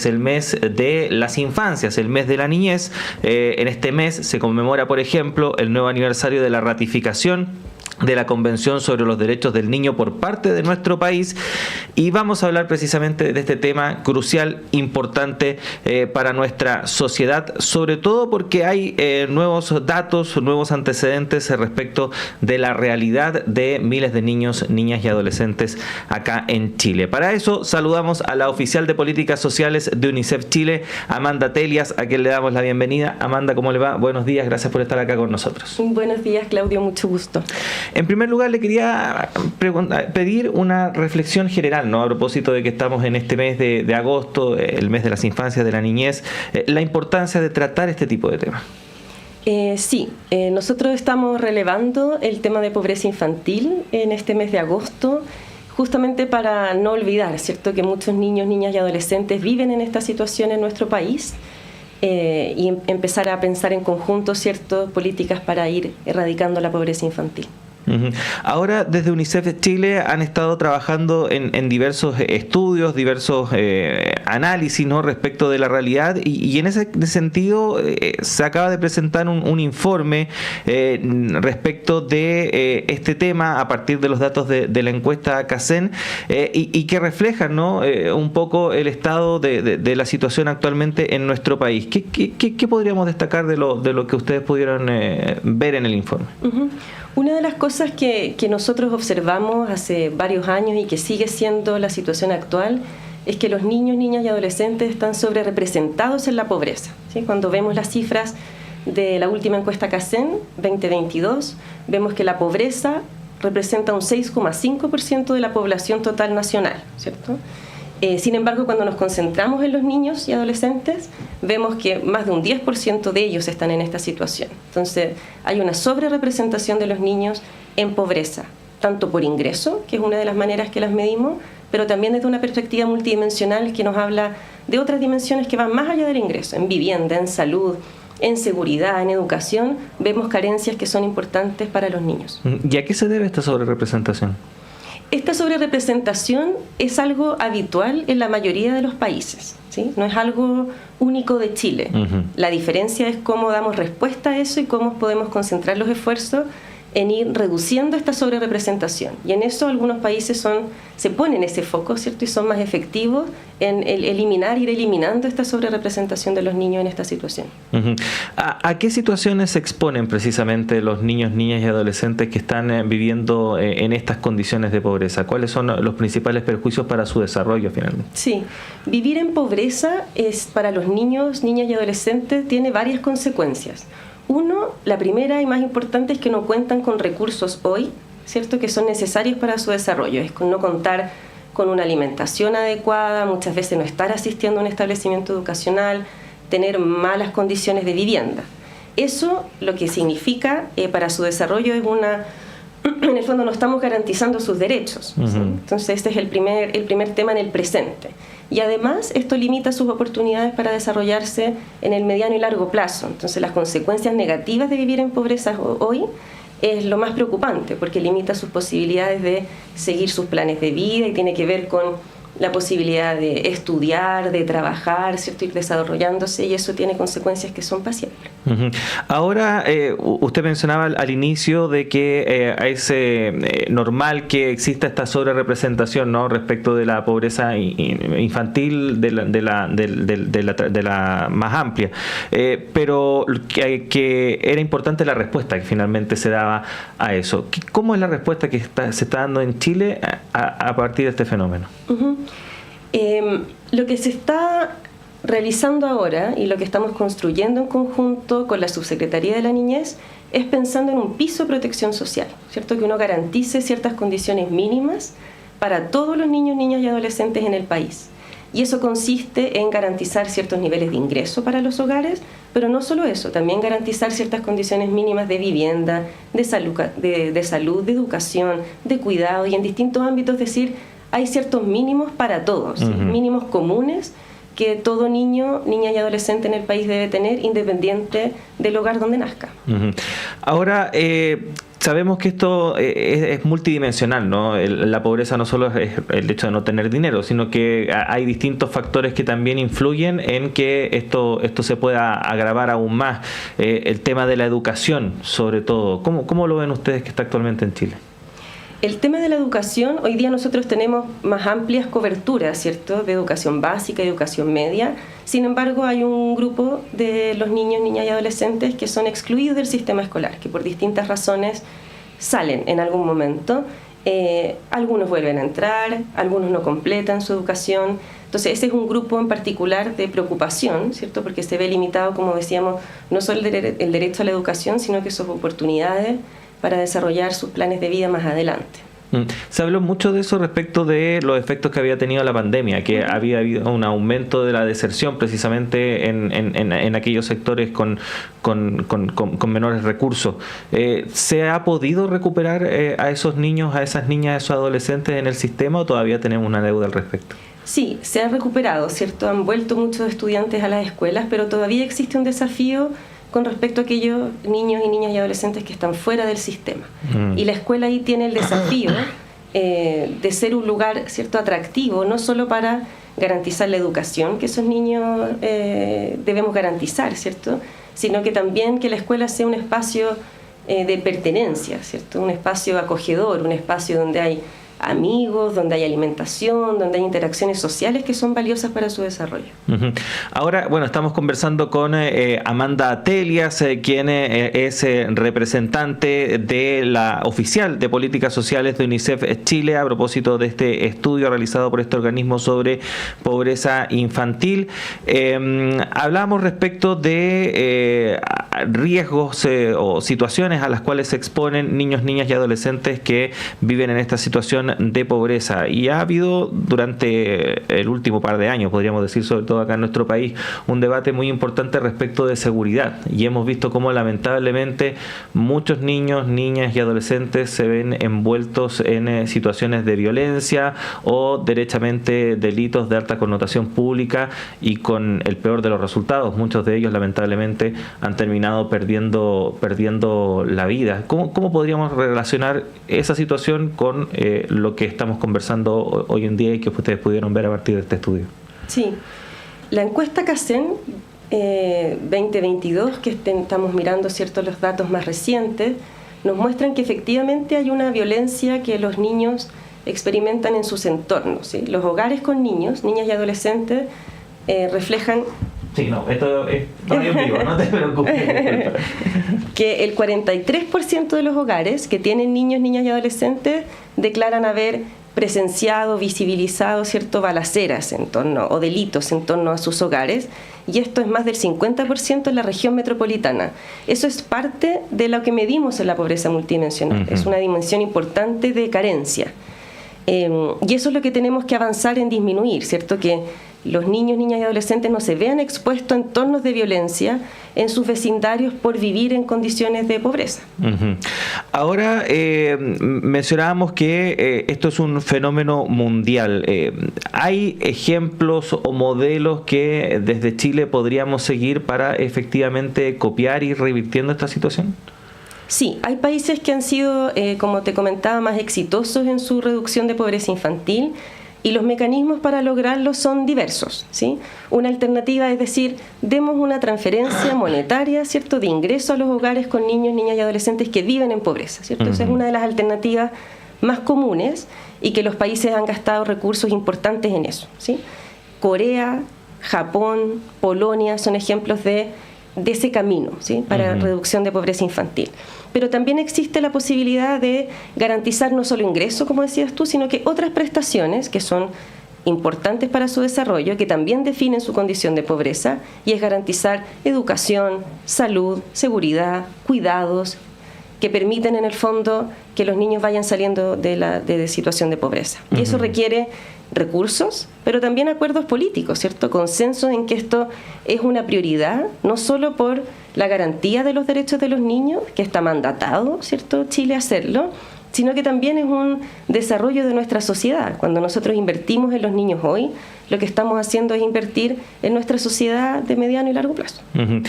Es el mes de las infancias, el mes de la niñez. En este mes se conmemora, por ejemplo, el nuevo aniversario de la ratificación de la Convención sobre los Derechos del Niño por parte de nuestro país, y vamos a hablar precisamente de este tema crucial, importante para nuestra sociedad, sobre todo porque hay nuevos datos, nuevos antecedentes respecto de la realidad de miles de niños, niñas y adolescentes acá en Chile. Para eso saludamos a la oficial de Políticas Sociales de UNICEF Chile, Amanda Telias, a quien le damos la bienvenida. Amanda, ¿cómo le va? Buenos días, gracias por estar acá con nosotros. Buenos días, Claudio, mucho gusto. En primer lugar, le quería pedir una reflexión general, ¿no? A propósito de que estamos en este mes de agosto, el mes de las infancias, de la niñez, la importancia de tratar este tipo de temas. Nosotros estamos relevando el tema de pobreza infantil en este mes de agosto, justamente para no olvidar, ¿cierto?, que muchos niños, niñas y adolescentes viven en esta situación en nuestro país. Y empezar a pensar en conjunto, ¿cierto?, políticas para ir erradicando la pobreza infantil. Ahora, desde UNICEF Chile han estado trabajando en diversos estudios, diversos análisis, ¿no?, respecto de la realidad, y en ese sentido se acaba de presentar un informe respecto de este tema a partir de los datos de la encuesta CACEN, y que reflejan, ¿no?, un poco el estado de la situación actualmente en nuestro país. ¿Qué podríamos destacar de lo que ustedes pudieron ver en el informe? Una de las cosas que nosotros observamos hace varios años y que sigue siendo la situación actual es que los niños, niñas y adolescentes están sobrerepresentados en la pobreza, ¿sí? Cuando vemos las cifras de la última encuesta CACEN 2022, vemos que la pobreza representa un 6,5% de la población total nacional, ¿cierto? Sin embargo, cuando nos concentramos en los niños y adolescentes, vemos que más de un 10% de ellos están en esta situación. Entonces, hay una sobrerepresentación de los niños en pobreza, tanto por ingreso, que es una de las maneras que las medimos, pero también desde una perspectiva multidimensional que nos habla de otras dimensiones que van más allá del ingreso, en vivienda, en salud, en seguridad, en educación. Vemos carencias que son importantes para los niños. ¿Y a qué se debe esta sobrerepresentación? Esta sobrerepresentación es algo habitual en la mayoría de los países, ¿sí? No es algo único de Chile. La diferencia es cómo damos respuesta a eso y cómo podemos concentrar los esfuerzos en ir reduciendo esta sobrerepresentación. Y en eso algunos países se ponen ese foco, ¿cierto?, y son más efectivos en ir eliminando esta sobrerepresentación de los niños en esta situación. ¿A qué situaciones se exponen precisamente los niños, niñas y adolescentes que están viviendo en estas condiciones de pobreza? ¿Cuáles son los principales perjuicios para su desarrollo finalmente? Sí, vivir en pobreza para los niños, niñas y adolescentes tiene varias consecuencias. Uno, la primera y más importante, es que no cuentan con recursos hoy, ¿cierto?, que son necesarios para su desarrollo. Es no contar con una alimentación adecuada, muchas veces no estar asistiendo a un establecimiento educacional, tener malas condiciones de vivienda. Eso lo que significa para su desarrollo es en el fondo no estamos garantizando sus derechos, ¿sí? Entonces este es el primer tema en el presente. Y además esto limita sus oportunidades para desarrollarse en el mediano y largo plazo. Entonces las consecuencias negativas de vivir en pobreza hoy es lo más preocupante, porque limita sus posibilidades de seguir sus planes de vida y tiene que ver con la posibilidad de estudiar, de trabajar, ¿cierto?, ir desarrollándose, y eso tiene consecuencias que son para siempre. Ahora, usted mencionaba al inicio de que es normal que exista esta sobrerepresentación, ¿no?, respecto de la pobreza infantil de la más amplia, pero que era importante la respuesta que finalmente se daba a eso. ¿Cómo es la respuesta que se está dando en Chile a partir de este fenómeno? Lo que se está realizando ahora y lo que estamos construyendo en conjunto con la Subsecretaría de la Niñez es pensando en un piso de protección social, ¿cierto?, que uno garantice ciertas condiciones mínimas para todos los niños, niñas y adolescentes en el país. Y eso consiste en garantizar ciertos niveles de ingreso para los hogares, pero no solo eso, también garantizar ciertas condiciones mínimas de vivienda, de salud, de educación, de cuidado, y en distintos ámbitos, es decir, hay ciertos mínimos para todos, mínimos comunes que todo niño, niña y adolescente en el país debe tener, independiente del hogar donde nazca. Ahora, Sabemos que esto es multidimensional, ¿no? La pobreza no solo es el hecho de no tener dinero, sino que hay distintos factores que también influyen en que esto se pueda agravar aún más. El tema de la educación, sobre todo. ¿Cómo lo ven ustedes que está actualmente en Chile? El tema de la educación, hoy día nosotros tenemos más amplias coberturas, ¿cierto?, de educación básica y educación media. Sin embargo, hay un grupo de los niños, niñas y adolescentes que son excluidos del sistema escolar, que por distintas razones salen en algún momento. Algunos vuelven a entrar, algunos no completan su educación. Entonces, ese es un grupo en particular de preocupación, ¿cierto?, porque se ve limitado, como decíamos, no solo el derecho a la educación, sino que sus oportunidades para desarrollar sus planes de vida más adelante. Se habló mucho de eso respecto de los efectos que había tenido la pandemia, que había habido un aumento de la deserción precisamente en aquellos sectores con menores recursos. ¿Se ha podido recuperar a esos niños, a esas niñas, a esos adolescentes en el sistema o todavía tenemos una deuda al respecto? Sí, se ha recuperado, ¿cierto? Han vuelto muchos estudiantes a las escuelas, pero todavía existe un desafío con respecto a aquellos niños y niñas y adolescentes que están fuera del sistema. Y la escuela ahí tiene el desafío de ser un lugar, ¿cierto?, atractivo, no solo para garantizar la educación que esos niños debemos garantizar, ¿cierto?, sino que también que la escuela sea un espacio de pertenencia, ¿cierto?, un espacio acogedor, un espacio donde hay amigos, donde hay alimentación, donde hay interacciones sociales que son valiosas para su desarrollo. Ahora, bueno, estamos conversando con Amanda Telias, quien es representante de la oficial de políticas sociales de UNICEF Chile a propósito de este estudio realizado por este organismo sobre pobreza infantil. Hablamos respecto de riesgos o situaciones a las cuales se exponen niños, niñas y adolescentes que viven en esta situación de pobreza, y ha habido durante el último par de años, podríamos decir, sobre todo acá en nuestro país, un debate muy importante respecto de seguridad, y hemos visto cómo lamentablemente muchos niños, niñas y adolescentes se ven envueltos en situaciones de violencia o derechamente delitos de alta connotación pública, y con el peor de los resultados. Muchos de ellos lamentablemente han terminado perdiendo la vida. ¿Cómo podríamos relacionar esa situación con lo que estamos conversando hoy en día y que ustedes pudieron ver a partir de este estudio? Sí, la encuesta CACEN 2022, que estamos mirando, ¿cierto?, los datos más recientes, nos muestran que efectivamente hay una violencia que los niños experimentan en sus entornos, ¿sí? Los hogares con niños, niñas y adolescentes reflejan... Sí, no, esto es radio en vivo, no te preocupes. Que el 43% de los hogares que tienen niños, niñas y adolescentes declaran haber presenciado, visibilizado, ¿cierto?, balaceras en torno, o delitos en torno a sus hogares, y esto es más del 50% en la región metropolitana. Eso es parte de lo que medimos en la pobreza multidimensional. Es una dimensión importante de carencia. Y eso es lo que tenemos que avanzar en disminuir, ¿cierto?, que los niños, niñas y adolescentes no se vean expuestos a entornos de violencia en sus vecindarios por vivir en condiciones de pobreza. Ahora, mencionábamos que esto es un fenómeno mundial. ¿Hay ejemplos o modelos que desde Chile podríamos seguir para efectivamente copiar y ir revirtiendo esta situación? Sí, hay países que han sido, como te comentaba, más exitosos en su reducción de pobreza infantil, y los mecanismos para lograrlo son diversos, ¿sí? Una alternativa es decir, demos una transferencia monetaria, ¿cierto?, de ingreso a los hogares con niños, niñas y adolescentes que viven en pobreza, ¿cierto? Esa es una de las alternativas más comunes y que los países han gastado recursos importantes en eso, ¿sí? Corea, Japón, Polonia son ejemplos de ese camino, ¿sí?, para reducción de pobreza infantil. Pero también existe la posibilidad de garantizar no solo ingresos, como decías tú, sino que otras prestaciones que son importantes para su desarrollo, que también definen su condición de pobreza, y es garantizar educación, salud, seguridad, cuidados, que permiten en el fondo que los niños vayan saliendo de situación de pobreza. Y eso requiere recursos, pero también acuerdos políticos, ¿cierto? Consensos en que esto es una prioridad, no solo por la garantía de los derechos de los niños, que está mandatado, ¿cierto?, Chile hacerlo, sino que también es un desarrollo de nuestra sociedad. Cuando nosotros invertimos en los niños hoy, lo que estamos haciendo es invertir en nuestra sociedad de mediano y largo plazo. Uh-huh.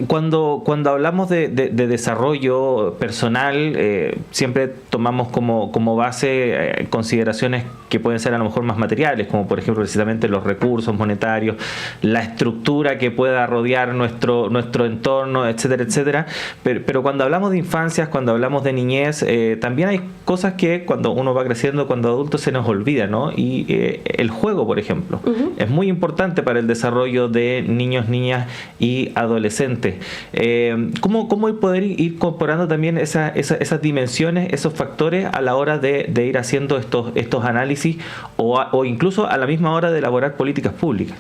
Cuando hablamos de desarrollo personal, siempre tomamos como base consideraciones que pueden ser a lo mejor más materiales, como por ejemplo precisamente los recursos monetarios, la estructura que pueda rodear nuestro entorno, etcétera, etcétera. Pero cuando hablamos de infancias, cuando hablamos de niñez, también hay cosas que cuando uno va creciendo, cuando adulto, se nos olvida, ¿no? Y el juego, por ejemplo, es muy importante para el desarrollo de niños, niñas y adolescentes. ¿Cómo poder ir incorporando también esas dimensiones, esos factores a la hora de ir haciendo estos análisis o incluso a la misma hora de elaborar políticas públicas?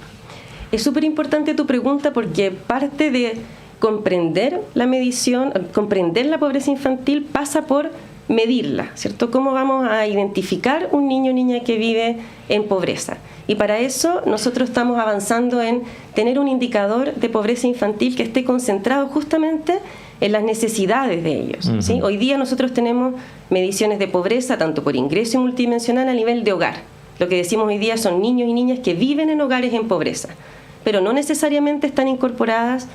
Es súper importante tu pregunta porque parte de comprender la medición, comprender la pobreza infantil pasa por medirla, ¿cierto? ¿Cómo vamos a identificar un niño o niña que vive en pobreza? Y para eso nosotros estamos avanzando en tener un indicador de pobreza infantil que esté concentrado justamente en las necesidades de ellos, uh-huh. ¿sí? Hoy día nosotros tenemos mediciones de pobreza tanto por ingreso y multidimensional a nivel de hogar. Lo que decimos hoy día son niños y niñas que viven en hogares en pobreza, pero no necesariamente están incorporadas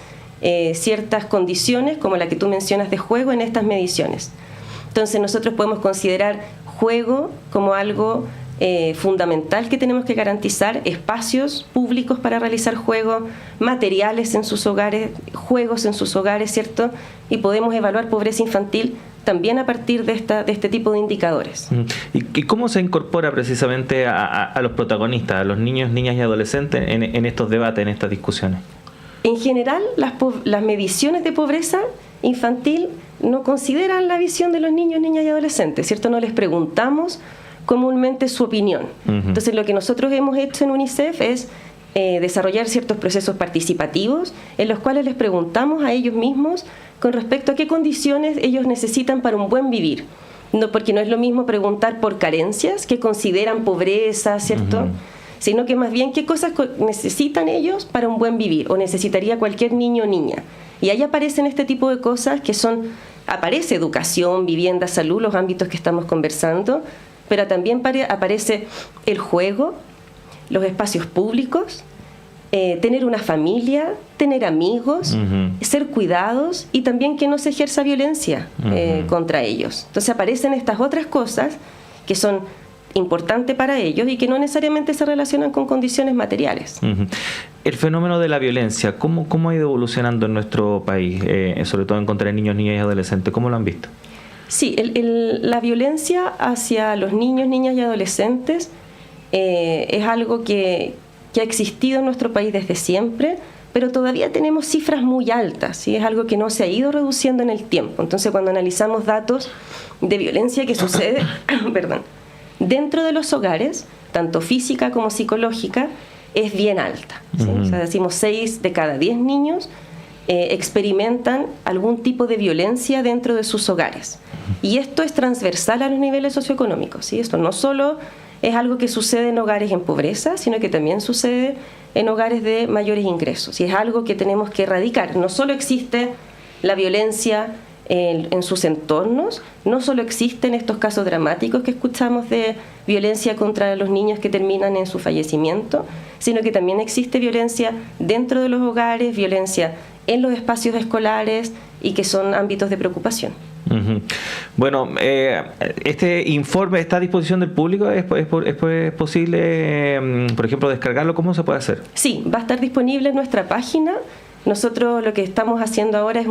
ciertas condiciones como la que tú mencionas de juego en estas mediciones. Entonces nosotros podemos considerar juego como algo fundamental que tenemos que garantizar, espacios públicos para realizar juego, materiales en sus hogares, juegos en sus hogares, ¿cierto? Y podemos evaluar pobreza infantil también a partir de este tipo de indicadores. ¿Y cómo se incorpora precisamente a los protagonistas, a los niños, niñas y adolescentes en estos debates, en estas discusiones? En general, las mediciones de pobreza infantil no consideran la visión de los niños, niñas y adolescentes, ¿cierto? No les preguntamos comúnmente su opinión. Uh-huh. Entonces, lo que nosotros hemos hecho en UNICEF es desarrollar ciertos procesos participativos en los cuales les preguntamos a ellos mismos con respecto a qué condiciones ellos necesitan para un buen vivir. No, porque no es lo mismo preguntar por carencias que consideran pobreza, ¿cierto? Uh-huh. Sino que más bien qué cosas necesitan ellos para un buen vivir o necesitaría cualquier niño o niña. Y ahí aparecen este tipo de cosas que aparece educación, vivienda, salud, los ámbitos que estamos conversando, pero también aparece el juego, los espacios públicos, tener una familia, tener amigos, uh-huh. ser cuidados y también que no se ejerza violencia uh-huh. contra ellos. Entonces aparecen estas otras cosas que son importantes para ellos y que no necesariamente se relacionan con condiciones materiales. Uh-huh. El fenómeno de la violencia, ¿cómo ha ido evolucionando en nuestro país, sobre todo en contra de niños, niñas y adolescentes? ¿Cómo lo han visto? Sí, la violencia hacia los niños, niñas y adolescentes es algo que ha existido en nuestro país desde siempre, pero todavía tenemos cifras muy altas, ¿sí? Es algo que no se ha ido reduciendo en el tiempo. Entonces, cuando analizamos datos de violencia que sucede dentro de los hogares, tanto física como psicológica, es bien alta, ¿sí? Uh-huh. O sea, decimos 6 de cada 10 niños experimentan algún tipo de violencia dentro de sus hogares. Y esto es transversal a los niveles socioeconómicos, ¿sí? Esto no solo es algo que sucede en hogares en pobreza, sino que también sucede en hogares de mayores ingresos. Y es algo que tenemos que erradicar. No solo existe la violencia en sus entornos, no solo existen estos casos dramáticos que escuchamos de violencia contra los niños que terminan en su fallecimiento, sino que también existe violencia dentro de los hogares, violencia en los espacios escolares y que son ámbitos de preocupación. Uh-huh. Bueno, este informe está a disposición del público. ¿Es posible, por ejemplo, descargarlo? ¿Cómo se puede hacer? Sí, va a estar disponible en nuestra página. Nosotros lo que estamos haciendo ahora es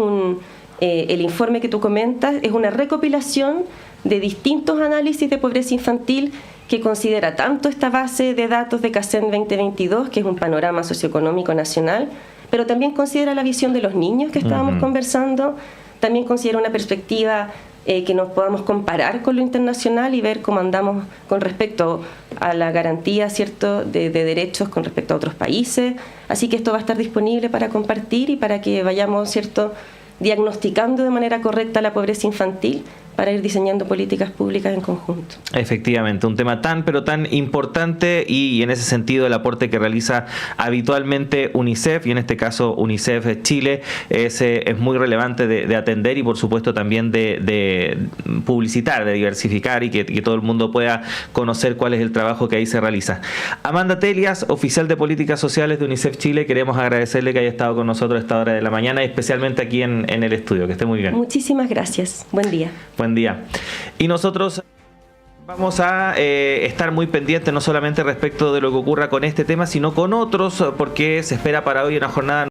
el informe que tú comentas, es una recopilación de distintos análisis de pobreza infantil que considera tanto esta base de datos de CACEN 2022, que es un panorama socioeconómico nacional, pero también considera la visión de los niños que estábamos uh-huh. conversando, también considera una perspectiva que nos podamos comparar con lo internacional y ver cómo andamos con respecto a la garantía, ¿cierto?, de derechos con respecto a otros países. Así que esto va a estar disponible para compartir y para que vayamos, ¿cierto?, diagnosticando de manera correcta la pobreza infantil, para ir diseñando políticas públicas en conjunto. Efectivamente, un tema tan pero tan importante y en ese sentido el aporte que realiza habitualmente UNICEF y en este caso UNICEF Chile es muy relevante de atender y por supuesto también de publicitar, de diversificar y que todo el mundo pueda conocer cuál es el trabajo que ahí se realiza. Amanda Telias, oficial de Políticas Sociales de UNICEF Chile, queremos agradecerle que haya estado con nosotros a esta hora de la mañana y especialmente aquí en el estudio. Que esté muy bien. Muchísimas gracias. Buen día. Buen día. Y nosotros vamos a estar muy pendientes no solamente respecto de lo que ocurra con este tema, sino con otros, porque se espera para hoy una jornada